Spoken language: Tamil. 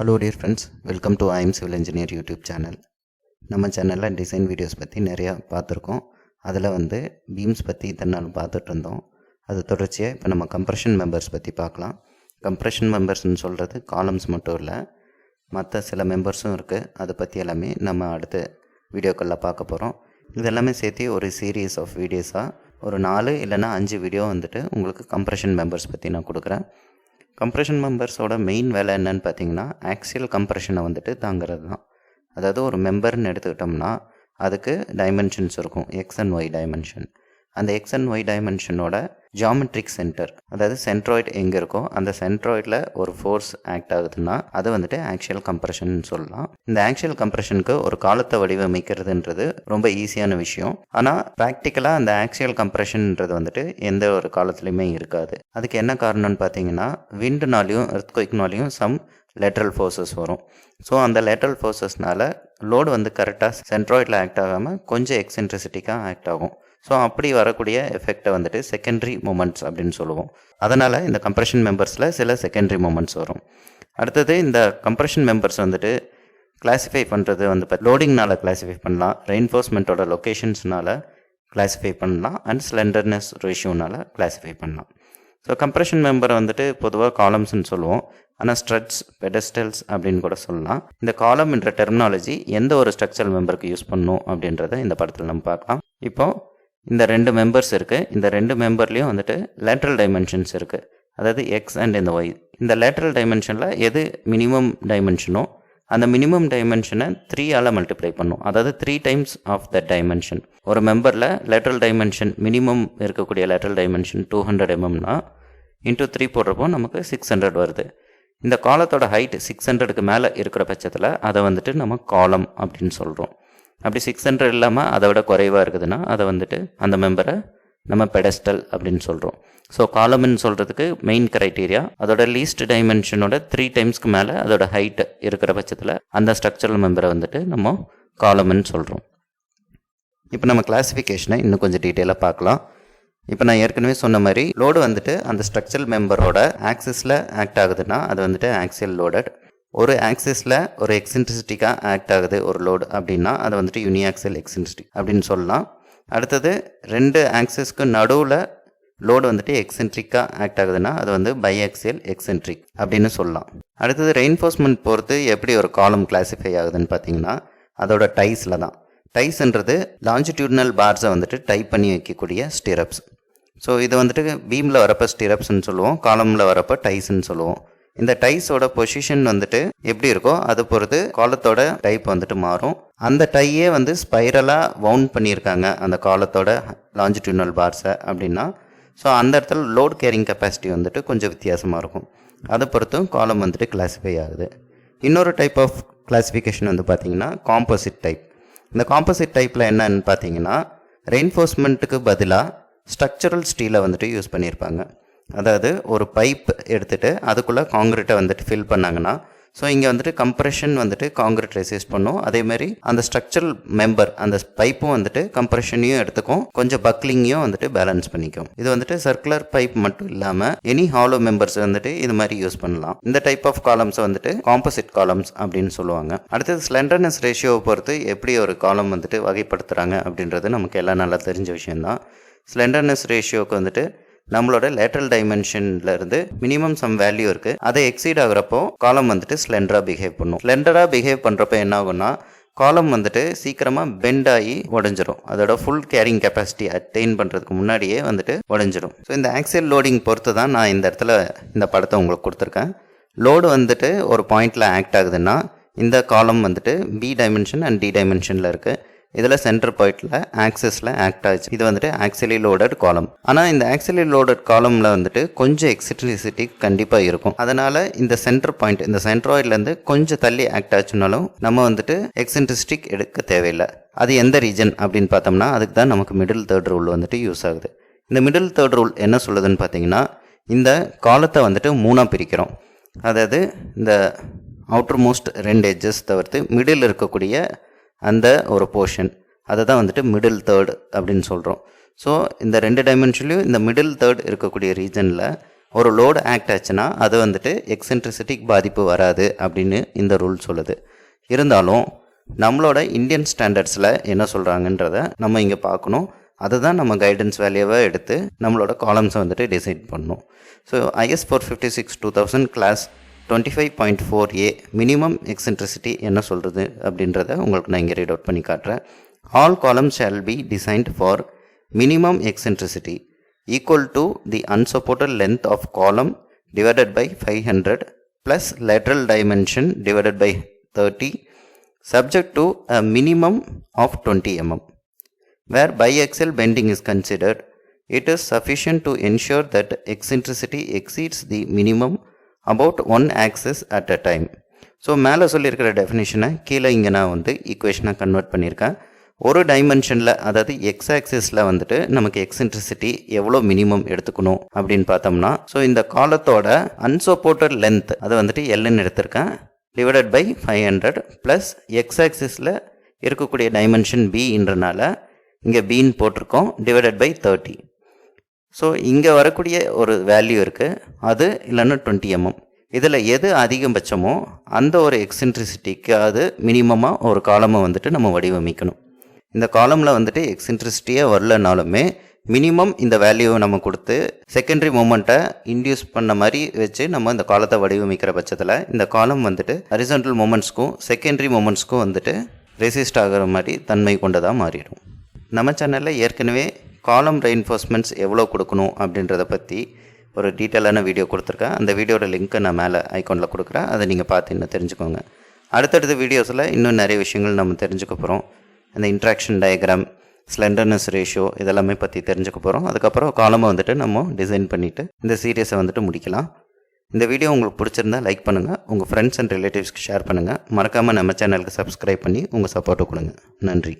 Hello dear friends, welcome to IIM civil engineer YouTube channel. நம்ம சேனலில் டிசைன் வீடியோஸ் பற்றி நிறையா பார்த்துருக்கோம். அதில் பீம்ஸ் பற்றி இத்தனை நாள் பார்த்துட்டு இருந்தோம். அது தொடர்ச்சியாக இப்போ நம்ம கம்ப்ரெஷன் மெம்பர்ஸ் பற்றி பார்க்கலாம். கம்ப்ரெஷன் மெம்பர்ஸ்னு சொல்கிறது காலம்ஸ் மட்டும் இல்லை, மற்ற சில மெம்பர்ஸும் இருக்குது. அதை பற்றி எல்லாமே நம்ம அடுத்த வீடியோக்களில் பார்க்க போகிறோம். இதெல்லாமே சேர்த்து ஒரு சீரீஸ் ஆஃப் வீடியோஸாக ஒரு 4 இல்லைனா 5 வீடியோ உங்களுக்கு கம்ப்ரெஷன் மெம்பர்ஸ் பற்றி நான் கொடுக்குறேன். கம்ப்ரெஷன் மெம்பர்ஸோட மெயின் வேலை என்னன்னு பார்த்தீங்கன்னா, ஆக்சியல் கம்ப்ரெஷனை தாங்கிறது தான். அதாவது ஒரு மெம்பர்னு எடுத்துக்கிட்டோம்னா அதுக்கு டைமென்ஷன்ஸ் இருக்கும், எக்ஸ் அண்ட் ஒய் டைமென்ஷன். அந்த எக்ஸ் அண்ட் ஒய் டைமென்ஷனோட ஜியாமெட்ரிக் சென்டர், அதாவது சென்ட்ராய்டு எங்கே இருக்கோ அந்த சென்ட்ராய்டில் ஒரு ஃபோர்ஸ் ஆக்ட் ஆகுதுன்னா அது ஆக்சியல் கம்ப்ரெஷன் சொல்லலாம். இந்த ஆக்சியல் கம்ப்ரெஷனுக்கு ஒரு காலத்தை வடிவமைக்கிறதுன்றது ரொம்ப ஈஸியான விஷயம். ஆனால் ப்ராக்டிக்கலாக அந்த ஆக்சியல் கம்ப்ரெஷன்ன்றது எந்த ஒரு காலத்துலையுமே இருக்காது. அதுக்கு என்ன காரணம்னு பார்த்தீங்கன்னா, விண்டுனாலையும் எர்த்குவைக்னாலையும் சம் லேட்ரல் ஃபோர்ஸஸ் வரும். ஸோ அந்த லேட்ரல் ஃபோர்ஸஸ்னால லோடு கரெக்டாக சென்ட்ராய்டில் ஆக்ட் ஆகாமல் கொஞ்சம் எக்ஸென்ட்ரிசிட்டிக்காக ஆக்ட் ஆகும். ஸோ அப்படி வரக்கூடிய எஃபெக்டை செகண்டரி மூமெண்ட்ஸ் அப்படின்னு சொல்லுவோம். அதனால் இந்த கம்ப்ரெஷன் மெம்பர்ஸில் சில செகண்டரி மூமெண்ட்ஸ் வரும். அடுத்தது இந்த கம்ப்ரெஷன் மெம்பர்ஸ் கிளாஸிஃபை பண்ணுறது லோடிங்னால் கிளாஸிஃபை பண்ணலாம், ரெயின்ஃபோர்ஸ்மெண்ட்டோட லொக்கேஷன்ஸ்னால் கிளாஸிஃபை பண்ணலாம், அண்ட் ஸ்லெண்டர்னஸ் ரேஷியோனால் கிளாஸிஃபை பண்ணலாம். ஸோ கம்ப்ரெஷன் மெம்பரை பொதுவாக காலம்ஸ்ன்னு சொல்லுவோம், ஆனால் ஸ்ட்ரட்ஸ், பெடஸ்டல்ஸ் அப்படின்னு கூட சொல்லலாம். இந்த காலம் என்ற டெர்மினாலஜி எந்த ஒரு ஸ்ட்ரக்சரல் மெம்பருக்கு யூஸ் பண்ணணும் அப்படின்றத இந்த படத்தில் நம்ம பார்க்கலாம். இப்போது இந்த 2 மெம்பர்ஸ் இருக்குது. இந்த 2 மெம்பர்லேயும் லேட்ரல் டைமென்ஷன்ஸ் இருக்குது, அதாவது எக்ஸ் அண்ட் இந்த ஒய். இந்த லேட்ரல் டைமென்ஷனில் எது மினிமம் டைமென்ஷனோ அந்த மினிமம் டைமென்ஷனை 3ஆல் மல்டிப்ளை பண்ணும், அதாவது 3 டைம்ஸ் ஆஃப் த டைமென்ஷன். ஒரு மெம்பரில் லேட்ரல் டைமென்ஷன் மினிமம் இருக்கக்கூடிய லேட்ரல் டைமென்ஷன் 200 mm இன்ட்டு 3 போடுறப்போ நமக்கு 600 வருது. இந்த காலத்தோட ஹைட் 600க்கு மேலே இருக்கிற பட்சத்தில் அதை நம்ம காலம் அப்படின்னு சொல்கிறோம். அப்படி 600 இல்லாமல் அதை விட குறைவாக இருக்குதுன்னா அதை அந்த மெம்பரை நம்ம பெடஸ்டல் அப்படின்னு சொல்கிறோம். ஸோ காலம்னு சொல்கிறதுக்கு மெயின் க்ரைட்டீரியா அதோட லீஸ்ட் டைமென்ஷனோட 3 டைம்ஸ்க்கு மேலே அதோட ஹைட் இருக்கிற பட்சத்தில் அந்த ஸ்ட்ரக்சரல் மெம்பரை நம்ம காலம்னு சொல்கிறோம். இப்போ நம்ம கிளாஸிஃபிகேஷனை இன்னும் கொஞ்சம் டீட்டெயிலாக பார்க்கலாம். இப்போ நான் ஏற்கனவே சொன்ன மாதிரி லோடு அந்த ஸ்ட்ரக்சரல் மெம்பரோட ஆக்சிஸில் ஆக்ட் ஆகுதுன்னா அது ஆக்சியல் லோடட். ஒரு ஆக்சிஸில் ஒரு எக்ஸென்ட்ரிசிட்டிக்காக ஆக்ட் ஆகுது ஒரு லோடு அப்படின்னா அது யூனிஆக்சியல் எக்ஸென்ட்ரிசிட்டி அப்படின்னு சொல்லலாம். அடுத்தது 2 ஆக்சிஸ்க்கு நடுவில் லோடு எக்ஸென்ட்ரிக்காக ஆக்ட் ஆகுதுன்னா அது பைஆக்சியல் எக்ஸென்ட்ரிக் அப்படின்னு சொல்லலாம். அடுத்தது ரெயின்ஃபோர்ஸ்மெண்ட் பொறுத்து எப்படி ஒரு காலம் கிளாஸிஃபை ஆகுதுன்னு பார்த்தீங்கன்னா அதோட டைஸில் தான். டைஸ்ன்றது லாஞ்சிடியூட்னல் பார்ஸை டைப் பண்ணி வைக்கக்கூடிய ஸ்டிரப்ஸ். ஸோ இது பீமில் வரப்போ ஸ்டிரப்ஸ்ன்னு சொல்லுவோம், காலமில் வரப்போ டைஸ்ன்னு சொல்லுவோம். இந்த டைஸோட பொசிஷன் எப்படி இருக்கோ அது பொறுத்து காலத்தோட டைப் மாறும். அந்த டையே ஸ்பைரலாக வவுண்ட் பண்ணியிருக்காங்க அந்த காலத்தோட லாஞ்சிடியூட்னல் பார்ஸை அப்படின்னா, ஸோ அந்த இடத்துல லோட் கேரிங் கெப்பாசிட்டி கொஞ்சம் வித்தியாசமாக இருக்கும். அதை பொறுத்தும் காலம் கிளாஸிஃபை ஆகுது. இன்னொரு டைப் ஆஃப் கிளாஸிஃபிகேஷன் பார்த்தீங்கன்னா காம்போசிட் டைப். இந்த காம்போசிட் டைப்பில் என்னன்னு பார்த்தீங்கன்னா, ரெயின்ஃபோர்ஸ்மெண்ட்டுக்கு பதிலாக ஸ்ட்ரக்சரல் ஸ்டீலை யூஸ் பண்ணியிருப்பாங்க. அதாவது ஒரு பைப் எடுத்துகிட்டு அதுக்குள்ளே காங்கிரீட்டை ஃபில் பண்ணாங்கன்னா, ஸோ இங்கே கம்ப்ரெஷன் காங்கிரீட் ரெசிஸ்ட் பண்ணும். அதேமாதிரி அந்த ஸ்ட்ரக்சரல் மெம்பர் அந்த பைப்பும் கம்ப்ரெஷனையும் எடுத்துக்கும், கொஞ்சம் பக்லிங்கையும் பேலன்ஸ் பண்ணிக்கும். இது சர்க்குலர் பைப் மட்டும் இல்லாமல் எனி ஹாலோ மெம்பர்ஸ் இது மாதிரி யூஸ் பண்ணலாம். இந்த டைப் ஆஃப் காலம்ஸை காம்போசிட் காலம்ஸ் அப்படின்னு சொல்லுவாங்க. அடுத்தது ஸ்லெண்டர்னஸ் ரேஷியோவை பொறுத்து எப்படி ஒரு காலம் வகைப்படுத்துகிறாங்க அப்படின்றது நமக்கு எல்லாம் நல்லா தெரிஞ்ச விஷயம்தான். ஸ்லெண்டர்னஸ் ரேஷியோவுக்கு நம்மளோட லேட்ரல் டைமென்ஷன்லேருந்து மினிமம் சம் வேல்யூ இருக்குது, அதை எக்ஸீட் ஆகிறப்போ காலம் ஸ்லெண்டராக பிஹேவ் பண்ணும். ஸ்லெண்டராக பிஹேவ் பண்ணுறப்போ என்ன ஆகும்னா காலம் சீக்கிரமாக பெண்ட் ஆகி உடஞ்சிரும். அதோட ஃபுல் கேரிங் கெப்பாசிட்டி அட்டைன் பண்ணுறதுக்கு முன்னாடியே உடஞ்சிரும். ஸோ இந்த ஆக்சியல் லோடிங் பொறுத்து தான் நான் இந்த இடத்துல இந்த படத்தை உங்களுக்கு கொடுத்துருக்கேன். லோடு ஒரு பாயிண்டில் ஆக்ட் ஆகுதுன்னா இந்த காலம் பி டைமென்ஷன் அண்ட் டி டைமென்ஷனில் இருக்குது. இதில் சென்டர் பாயிண்டில் ஆக்சிஸில் ஆக்ட் ஆச்சு. இது ஆக்சியலி லோடட் காலம். ஆனால் இந்த ஆக்சியலி லோடட் காலமில் கொஞ்சம் எக்ஸென்ட்ரிசிட்டி கண்டிப்பாக இருக்கும். அதனால் இந்த சென்டர் பாயிண்ட் இந்த சென்ட்ராய்ட்லேருந்து கொஞ்சம் தள்ளி ஆக்ட் ஆச்சுனாலும் நம்ம எக்ஸென்ட்ரிசிட்டிக் எடுக்க தேவையில்லை. அது எந்த ரீஜன் அப்படின்னு பார்த்தோம்னா அதுக்கு தான் நமக்கு மிடில் தேர்ட் ரூல் யூஸ் ஆகுது. இந்த மிடில் தேர்ட் ரூல் என்ன சொல்லுதுன்னு பார்த்தீங்கன்னா, இந்த காலத்தை 3ஆக பிரிக்கிறோம். அதாவது இந்த அவுட்டர் மோஸ்ட் 2 எட்ஜஸ் தவிர்த்து மிடில் இருக்கக்கூடிய அந்த ஒரு போர்ஷன் அதை தான் மிடில் தேர்ட் அப்படின்னு சொல்கிறோம். ஸோ இந்த 2 டைமென்ஷன்லையும் இந்த மிடில் தேர்ட் இருக்கக்கூடிய ரீஜனில் ஒரு லோடு ஆக்ட் ஆச்சுன்னா அது வந்துட்டு எக்ஸென்ட்ரிசிட்டிக்கு பாதிப்பு வராது அப்படின்னு இந்த ரூல் சொல்லுது. இருந்தாலும் நம்மளோட இந்தியன் ஸ்டாண்டர்ட்ஸில் என்ன சொல்கிறாங்கன்றத நம்ம இங்கே பார்க்கணும். அதுதான் நம்ம கைடன்ஸ் வேல்யூவை எடுத்து நம்மளோட காலம்ஸை வந்துட்டு டிசைட் பண்ணணும். So IS 456/2000 clause 25.4A minimum eccentricity என்ன சொல்கிறது அப்படின்றத உங்களுக்கு நான் இங்கே ரீட் அவுட் பண்ணி காட்டுறேன். All columns shall be designed for minimum eccentricity equal to the unsupported length of column divided by 500 plus lateral dimension divided by 30 subject to a minimum of 20 mm. Where biaxial bending is considered, it is sufficient to ensure that eccentricity exceeds the minimum about one axis at a time. So மேலே சொல்லியிருக்கிற டெஃபினேஷனை கீழே இங்கே நான் வந்து ஈக்குவேஷனாக கன்வெர்ட் பண்ணியிருக்கேன். ஒரு டைமென்ஷனில் அதாவது எக்ஸ் ஆக்சிஸில் வந்துட்டு நமக்கு எக்ஸென்ட்ரிசிட்டி எவ்வளோ மினிமம் எடுத்துக்கணும் அப்படின்னு பார்த்தோம்னா, ஸோ இந்த காலத்தோட அன்சப்போர்ட்டட் லென்த் அதை வந்துட்டு எல்லுன்னு எடுத்திருக்கேன் டிவைடட் பை 500 ப்ளஸ் எக்ஸ் ஆக்சிஸில் இருக்கக்கூடிய டைமென்ஷன் பின்றனால இங்கே பின்னு போட்டிருக்கோம் டிவைடட் பை 30. ஸோ இங்கே வரக்கூடிய ஒரு வேல்யூ இருக்குது, அது இல்லைன்னா 20 mm. இதில் எது அதிகபட்சமோ அந்த ஒரு எக்ஸென்ட்ரிசிட்டிக்கு அது மினிமமாக ஒரு காலமை வந்துட்டு நம்ம வடிவமைக்கணும். இந்த காலமில் வந்துட்டு எக்ஸென்ட்ரிசிட்டியே வரலனாலுமே மினிமம் இந்த வேல்யூவை நம்ம கொடுத்து செகண்டரி மூமெண்ட்டை இன்டியூஸ் பண்ண மாதிரி வச்சு நம்ம இந்த காலத்தை வடிவமைக்கிற பட்சத்தில் இந்த காலம் வந்துட்டு ஹரிசாண்டல் மூமெண்ட்ஸ்க்கும் செகண்டரி மூமெண்ட்ஸ்க்கும் வந்துட்டு ரெசிஸ்ட் ஆகிற மாதிரி தன்மை கொண்டதாக மாறிடும். நம்ம சேனலில் ஏற்கனவே காலம் ரெயின்ஃபோர்ஸ்மெண்ட்ஸ் எவ்வளோ கொடுக்கணும் அப்படின்றத பற்றி ஒரு டீட்டெயிலான வீடியோ கொடுத்துருக்கேன். அந்த வீடியோட லிங்க்கை நான் மேலே ஐக்கானில் கொடுக்குறேன், அதை நீங்கள் பார்த்து இன்னும் தெரிஞ்சுக்கோங்க. அடுத்தடுத்த வீடியோஸில் இன்னும் நிறைய விஷயங்கள் நம்ம தெரிஞ்சுக்க போகிறோம். அந்த இன்ட்ராக்ஷன் டயக்ராம், ஸ்லெண்டர்னஸ் ரேஷியோ இதெல்லாமே பற்றி தெரிஞ்சுக்க போகிறோம். அதுக்கப்புறம் காலமை வந்துட்டு நம்ம டிசைன் பண்ணிவிட்டு இந்த சீரியஸை வந்துட்டு முடிக்கலாம். இந்த வீடியோ உங்களுக்கு பிடிச்சிருந்தா லைக் பண்ணுங்கள், உங்கள் ஃப்ரெண்ட்ஸ் அண்ட் ரிலேட்டிவ்ஸ்க்கு ஷேர் பண்ணுங்கள். மறக்காமல் நம்ம சேனலுக்கு சப்ஸ்கிரைப் பண்ணி உங்கள் சப்போர்ட்டை கொடுங்க. நன்றி.